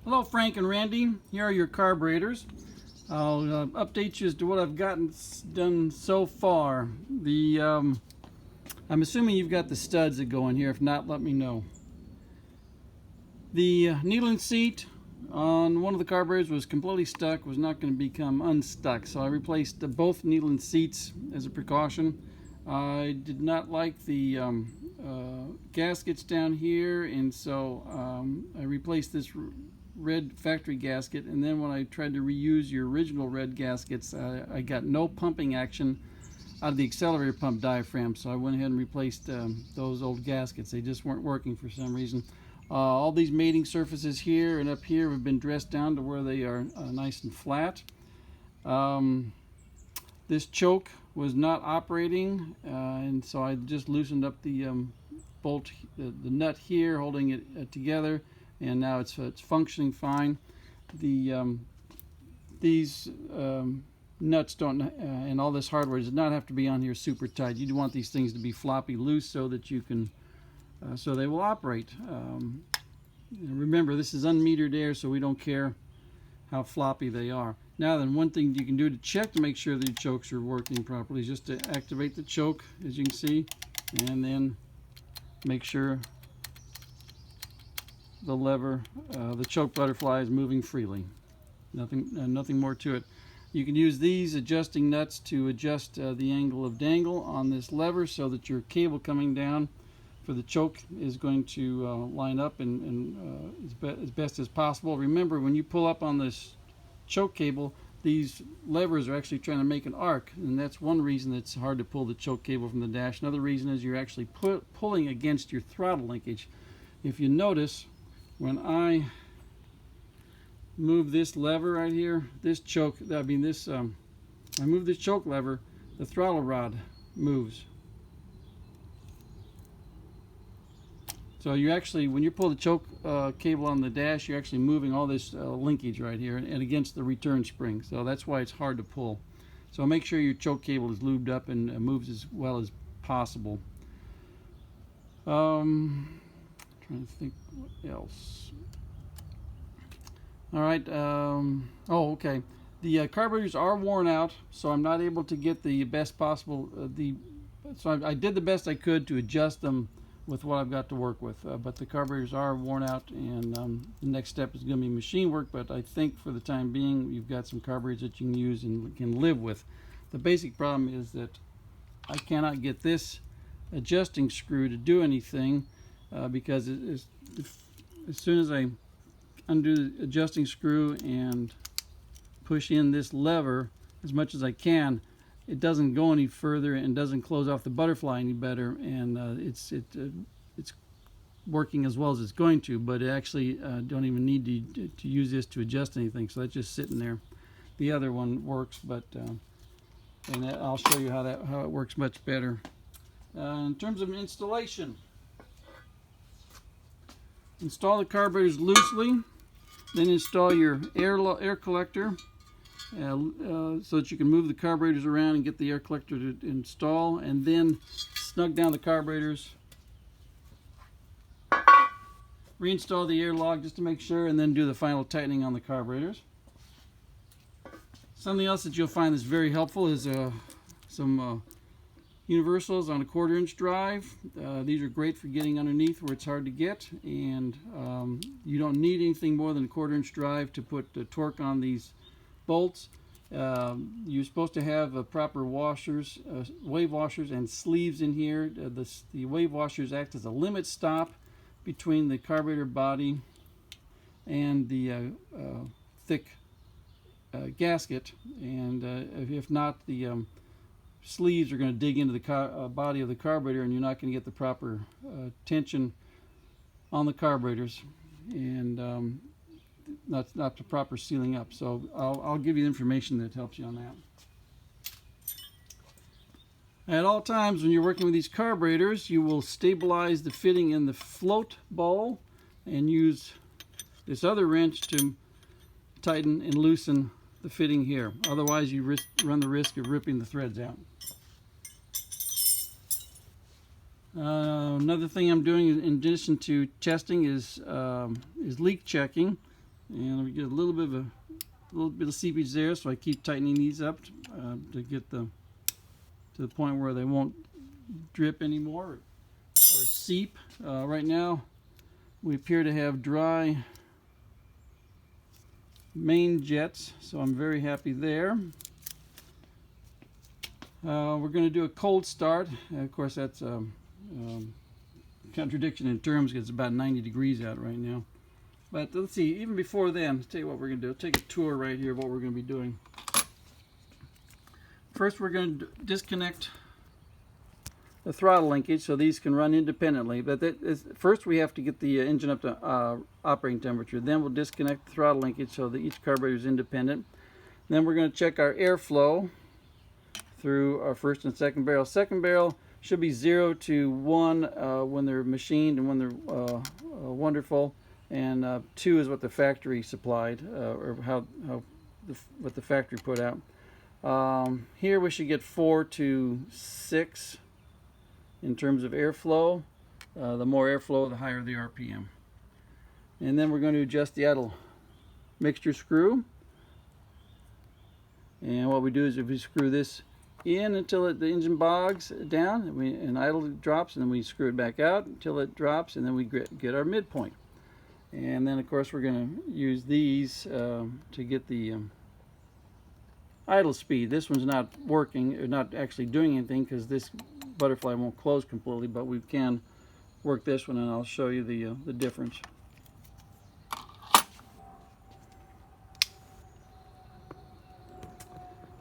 Hello, Frank and Randy. Here are your carburetors. I'll update you as to what I've gotten done so far. I'm assuming you've got the studs that go in here. If not, let me know. The needling seat on one of the carburetors was completely stuck, was not going to become unstuck, so I replaced both needling seats as a precaution. I did not like the gaskets down here, and so I replaced this red factory gasket, and then when I tried to reuse your original red gaskets, I got no pumping action out of the accelerator pump diaphragm, so I went ahead and replaced those old gaskets. They just weren't working for some reason. All these mating surfaces here and up here have been dressed down to where they are nice and flat. This choke was not operating, and so I just loosened up the bolt, the nut here, holding it together, and now it's functioning fine. These nuts don't, and all this hardware does not have to be on here super tight. You do want these things to be floppy loose so that you can, so they will operate. Remember, this is unmetered air, so we don't care how floppy they are. Now then, one thing you can do to check to make sure the chokes are working properly is just to activate the choke, as you can see, and then make sure the lever, the choke butterfly is moving freely. Nothing more to it. You can use these adjusting nuts to adjust the angle of dangle on this lever so that your cable coming down for the choke is going to line up and as best as possible. Remember, when you pull up on this choke cable, these levers are actually trying to make an arc, and that's one reason it's hard to pull the choke cable from the dash. Another reason is you're actually pulling against your throttle linkage. If you notice, when I move this lever right here, this choke, I move this choke lever, the throttle rod moves. So you actually, when you pull the choke cable on the dash, you're actually moving all this linkage right here and against the return spring. So that's why it's hard to pull. So make sure your choke cable is lubed up and moves as well as possible. Trying to think what else. All right. Okay. The carburetors are worn out, so I'm not able to get the best possible. So I did the best I could to adjust them with what I've got to work with, but the carburetors are worn out, and the next step is going to be machine work. But I think for the time being, you've got some carburetors that you can use and can live with. The basic problem is that I cannot get this adjusting screw to do anything because as soon as I undo the adjusting screw and push in this lever as much as I can, it doesn't go any further and doesn't close off the butterfly any better, and it's working as well as it's going to, but it actually don't even need to use this to adjust anything, so that's just sitting there. The other one works, but and I'll show you how it works much better. In terms of installation, install the carburetors loosely, then install your air collector so that you can move the carburetors around and get the air collector to install, and then snug down the carburetors, reinstall the air log just to make sure, and then do the final tightening on the carburetors. Something else that you'll find is very helpful is some universals on a 1/4 inch drive. These are great for getting underneath where it's hard to get, and you don't need anything more than a 1/4 inch drive to put the torque on these bolts. You're supposed to have proper washers, wave washers and sleeves in here. The wave washers act as a limit stop between the carburetor body and the thick gasket, and if not, the sleeves are going to dig into the body of the carburetor, and you're not going to get the proper tension on the carburetors, and not the proper sealing up. So I'll give you information that helps you on that. At all times when you're working with these carburetors, you will stabilize the fitting in the float bowl and use this other wrench to tighten and loosen the fitting here. Otherwise, you run the risk of ripping the threads out. Another thing I'm doing in addition to testing is leak checking. and we get a little bit of seepage there, so I keep tightening these up to get to the point where they won't drip anymore or seep. Right now we appear to have dry main jets, so I'm very happy there. We're going to do a cold start. Of course, that's contradiction in terms because it's about 90 degrees out right now. But let's see, even before then, I'll tell you what we're going to do. I'll take a tour right here of what we're going to be doing. First, we're going to disconnect the throttle linkage so these can run independently. But first we have to get the engine up to operating temperature. Then we'll disconnect the throttle linkage so that each carburetor is independent. Then we're going to check our airflow through our first and second barrel. Second barrel should be 0 to 1 when they're machined and when they're wonderful, and 2 is what the factory supplied, or what the factory put out. Here we should get 4 to 6 in terms of airflow. The more airflow, the higher the RPM. And then we're going to adjust the idle mixture screw. And what we do is if we screw this in until the engine bogs down and idle drops, and then we screw it back out until it drops, and then we get our midpoint. And then of course we're going to use these to get the idle speed. This one's not working, or not actually doing anything, because this butterfly won't close completely, but we can work this one, and I'll show you the difference.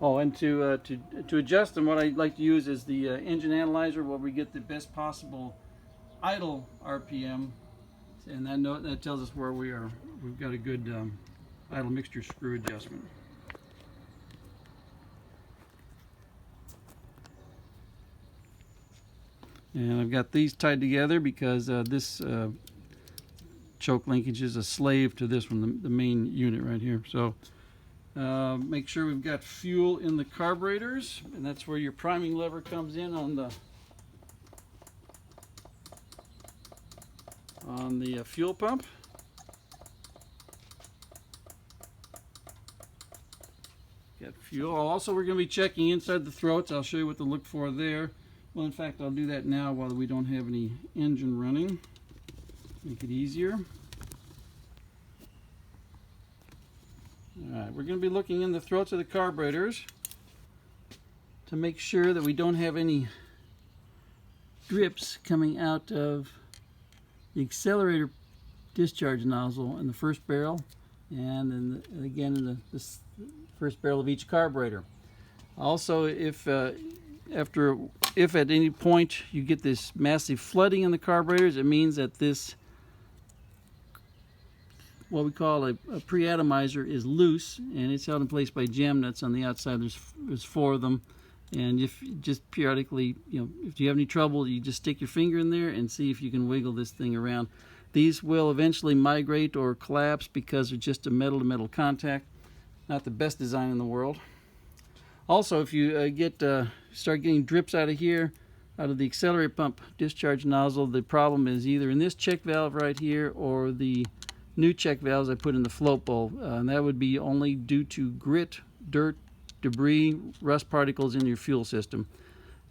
Oh, and to adjust them, what I like to use is the engine analyzer, where we get the best possible idle RPM, and that tells us where we are. We've got a good idle mixture screw adjustment. And I've got these tied together because this choke linkage is a slave to this one, the main unit right here. So make sure we've got fuel in the carburetors, and that's where your priming lever comes in on the fuel pump. Got fuel. Also, we're going to be checking inside the throats. I'll show you what to look for there. Well, in fact, I'll do that now while we don't have any engine running. Make it easier. Alright, we're going to be looking in the throats of the carburetors to make sure that we don't have any drips coming out of the accelerator discharge nozzle in the first barrel, and again in the first barrel of each carburetor. Also, if at any point you get this massive flooding in the carburetors, it means that this, what we call a pre-atomizer, is loose, and it's held in place by jam nuts on the outside. There's 4 of them, and if just periodically, if you have any trouble, you just stick your finger in there and see if you can wiggle this thing around. These will eventually migrate or collapse because they're just a metal-to-metal contact. Not the best design in the world. Also, if you start getting drips out of here, out of the accelerator pump discharge nozzle, the problem is either in this check valve right here or the new check valves I put in the float bowl. And that would be only due to grit, dirt, debris, rust particles in your fuel system.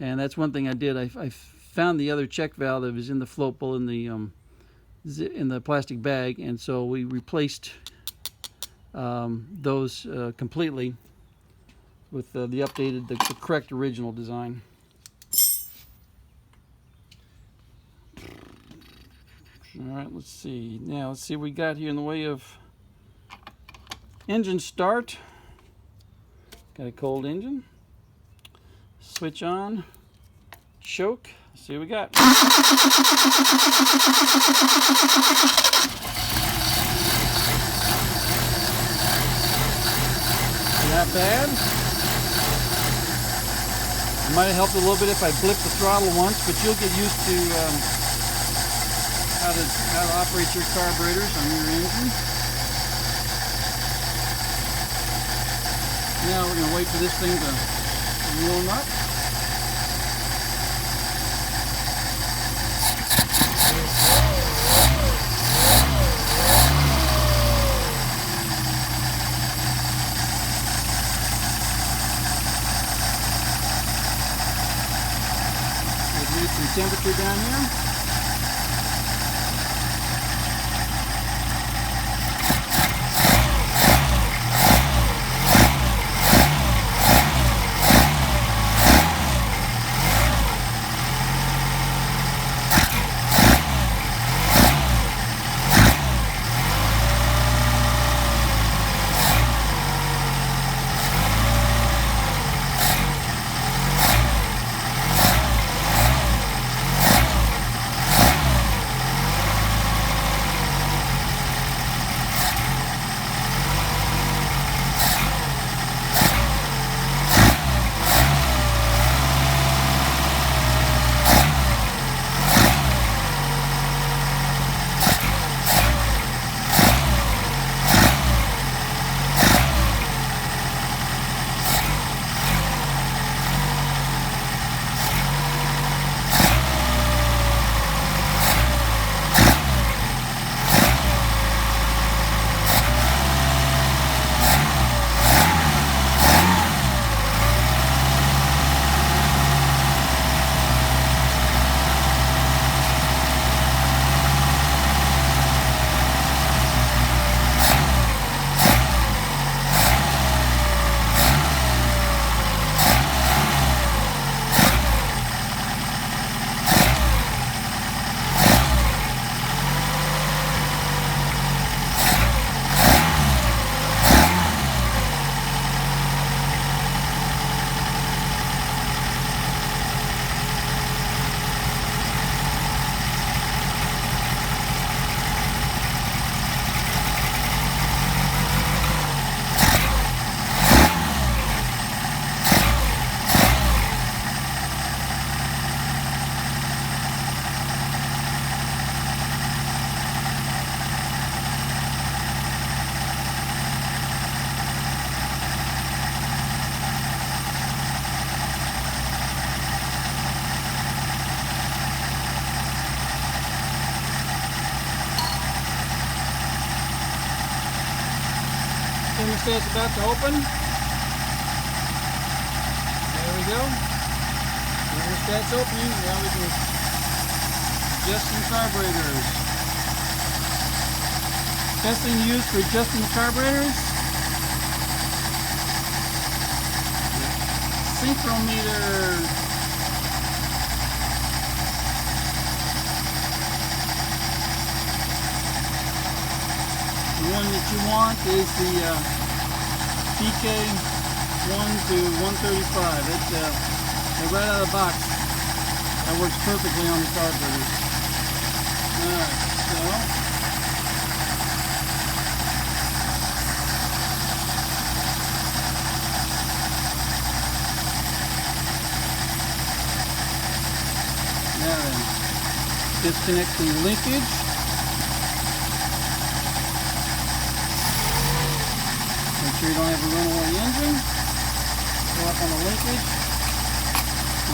And that's one thing I did. I found the other check valve that was in the float bowl in the plastic bag, and so we replaced those completely with the updated, the correct original design. Alright, let's see. Now, let's see what we got here in the way of engine start. Got a cold engine. Switch on. Choke. Let's see what we got. Not bad. It might have helped a little bit if I blipped the throttle once, but you'll get used to how to operate your carburetors on your engine. Now we're going to wait for this thing to warm up. temperature down here. Thermostat's about to open. There we go. Thermostat's opening. Now we can adjust some carburetors. Best thing to use for adjusting the carburetors, synchrometer. The one that you want is the PK 1 to 135. It's right out of the box. That works perfectly on the carburetors. Alright, so now then, disconnect the linkage. Make sure you don't have a runaway engine. Go up on the linkage.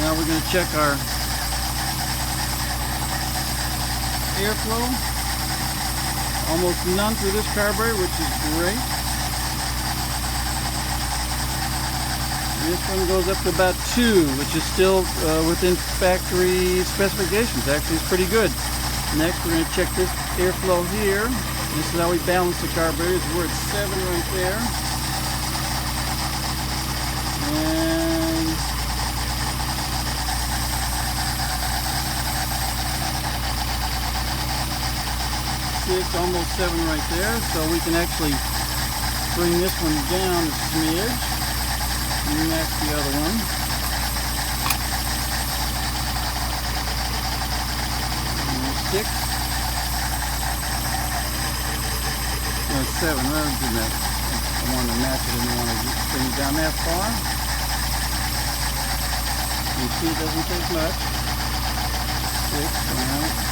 Now we're going to check our airflow. Almost none through this carburetor, which is great. And this one goes up to about 2, which is still within factory specifications. Actually, it's pretty good. Next, we're going to check this airflow here. This is how we balance the carburetors. We're at 7 right there. And 6, almost 7 right there. So we can actually bring this one down a smidge and match the other one. And 6. No, 7. Rather than that, I wanted to match it. I didn't want to bring it down that far. You see, it doesn't take much. 6. Now.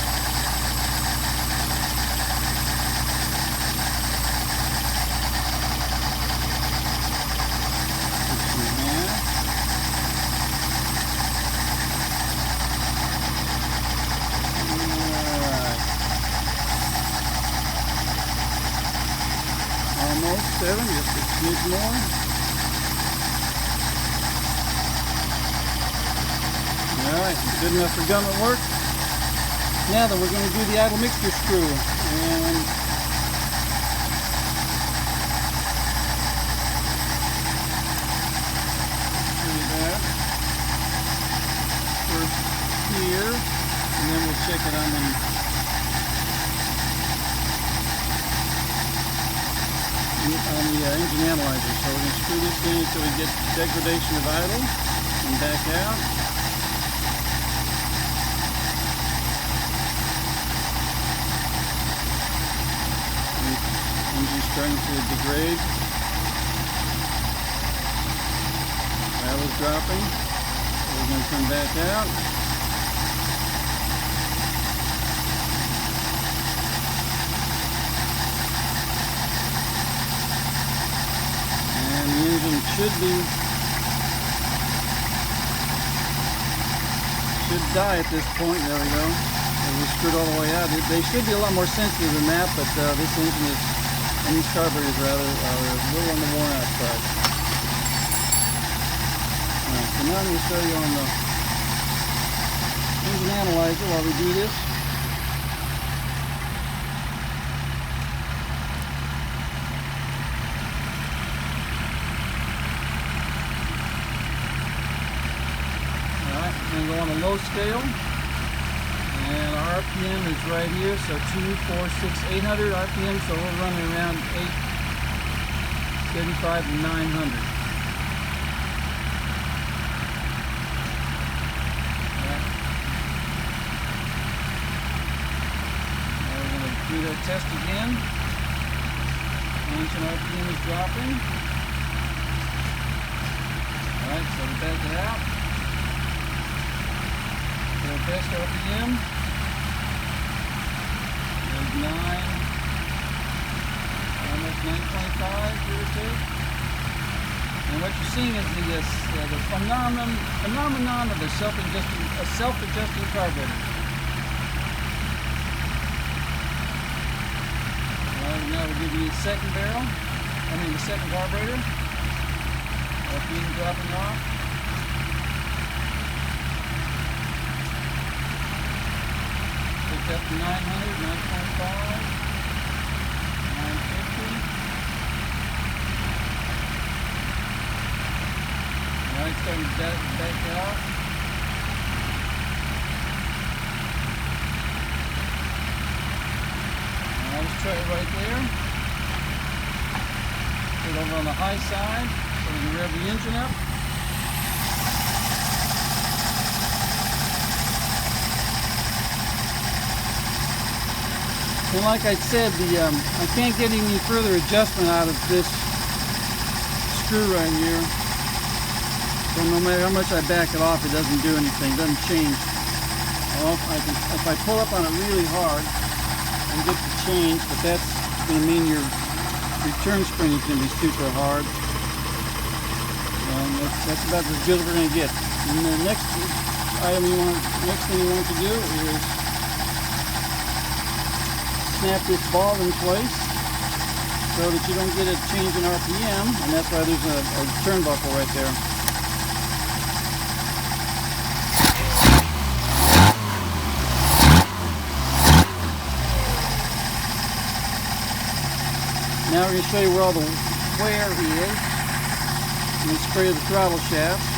Almost 7, just a smidge more. Alright, good enough for government work. Now then, we're going to do the idle mixture screw. And do that first here, and then we'll check it on the engine analyzer. So we're going to screw this in until we get degradation of idle and back out. Engine's starting to degrade. Idle's dropping. So we're going to come back out. should die at this point. There we go. We screwed all the way out. They should be a lot more sensitive than that, but this engine is, and these carburetors rather, are a little on the worn out side. Alright, so now I'm going to show you on the engine analyzer while we do this. We're going to go on a low scale, and our RPM is right here, so 2, 4, 6, 800 RPM, so we're running around 835 to 900. Right. Now we're going to do that test again. Engine RPM is dropping. Alright, so we back it out. Our best RPM is 9, almost 925, give or take. And what you're seeing is the phenomenon of a self-adjusting carburetor. Now we'll give you the second barrel, the second carburetor. RPM dropping off. Up to 900, 925, 950. Alright, starting to back out. Now let's try it right there. Put it over on the high side so we can rev the engine up. And like I said, I can't get any further adjustment out of this screw right here. So no matter how much I back it off, it doesn't do anything, it doesn't change. Well, if I pull up on it really hard, I can get the change, but that's going to mean your return spring is going to be super hard. That's about as good as we're going to get. And the next thing you want to do is snap this ball in place so that you don't get a change in RPM, and that's why there's a turnbuckle right there. Now we're going to show you where all the wear is. I'm going to spray the throttle shaft.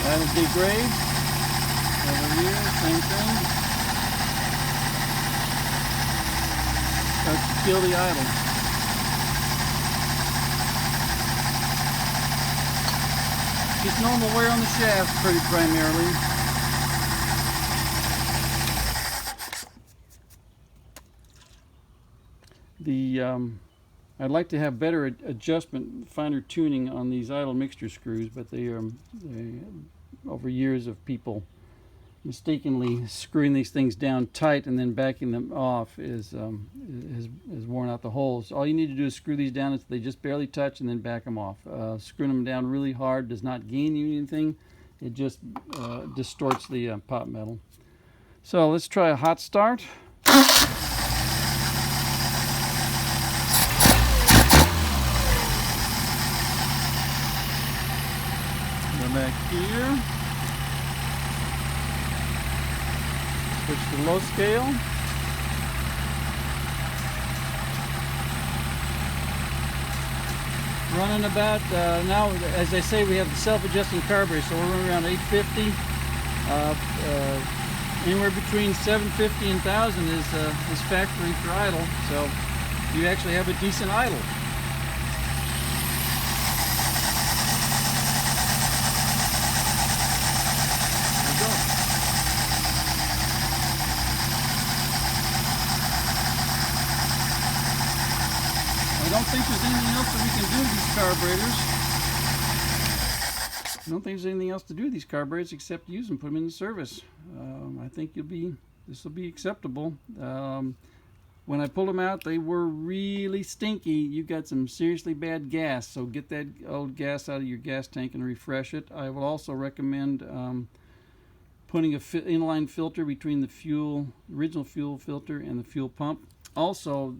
That'll degrade. Over here, same thing. Starts to kill the idle. Just normal wear on the shaft, pretty primarily. I'd like to have better adjustment, finer tuning on these idle mixture screws, but they over years of people mistakenly screwing these things down tight and then backing them off has worn out the holes. All you need to do is screw these down until they just barely touch and then back them off. Screwing them down really hard does not gain you anything. It just distorts the pot metal. So let's try a hot start. back here. Switch to low scale. Running about, now as I say, we have the self-adjusting carburetor, so we're running around 850. Anywhere between 750 and 1000 is factory for idle, so you actually have a decent idle. There you go. I don't think there's anything else that we can do with these carburetors. I don't think there's anything else to do with these carburetors except use them, put them in service. I think this will be acceptable. When I pulled them out, they were really stinky. You got some seriously bad gas, so get that old gas out of your gas tank and refresh it. I will also recommend putting an inline filter between the original fuel filter and the fuel pump. Also,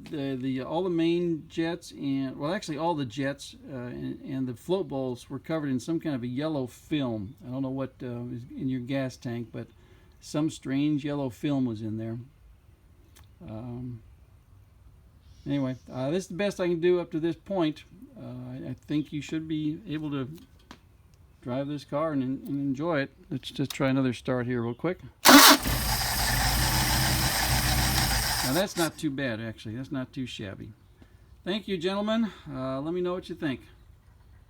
all the main jets and, well, actually all the jets and the float bowls were covered in some kind of a yellow film. I don't know what is in your gas tank, but some strange yellow film was in there. Anyway, this is the best I can do up to this point. I think you should be able to drive this car and enjoy it. Let's just try another start here real quick. Now that's not too bad, actually. That's not too shabby. Thank you, gentlemen. Let me know what you think.